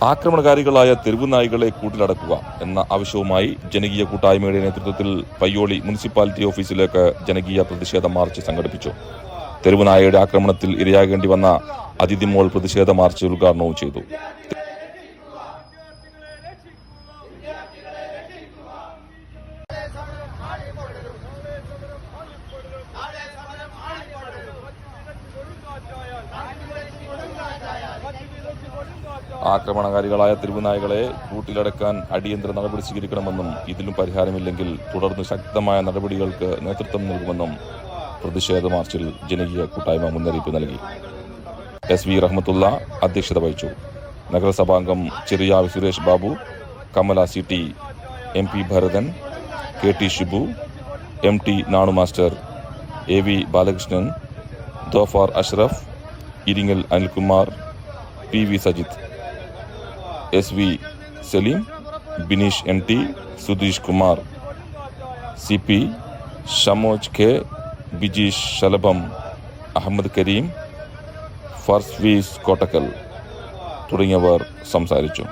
ആക്രമണകാരികളായ തെരുവ് നായ്കളെ കൂട്ടിലടക്കുക എന്ന ആവശ്യവുമായി ജനകീയ കൂട്ടായ്മയുടെ നേതൃത്വത്തിൽ പയ്യോളി മുനിസിപ്പാലിറ്റി ഓഫീസിലേക്ക് ജനകീയ പ്രതിഷേധ മാർച്ച് സംഘടിപ്പിച്ചു. തെരുവ് നായയുടെ ആക്രമണത്തിൽ ഇരയാകേണ്ടി വന്ന അതിഥി മോൾ പ്രതിഷേധ മാർച്ച് ഉദ്ഘാടനവും ചെയ്തു. ആക്രമണകാരികളായ തെരുവുനായകളെ കൂട്ടിലടക്കാൻ അടിയന്തര നടപടി സ്വീകരിക്കണമെന്നും ഇതിലും പരിഹാരമില്ലെങ്കിൽ തുടർന്ന് ശക്തമായ നടപടികൾക്ക് നേതൃത്വം നൽകുമെന്നും പ്രതിഷേധ മാർച്ചിൽ ജനകീയ കൂട്ടായ്മ മുന്നറിയിപ്പ് നൽകി. എസ് വി റഹ്മത്തുള്ള അധ്യക്ഷത വഹിച്ചു. നഗരസഭാംഗം Cheriyav Suresh Babu, Kamala CT, MP Bharathan, KT Shibu, MT Nanu master, AV Balakrishnan, Dhofar Ashraf, Iringal Anilkumar, PV Sajith, SV Saleem, Bineesh MT, Sudheesh Kumar, CP Shamoj K, Bijeesh Shalabham, Ahammad Kareem, Farsvees Kottakkal തുടങ്ങിയവർ സംസാരിച്ചു.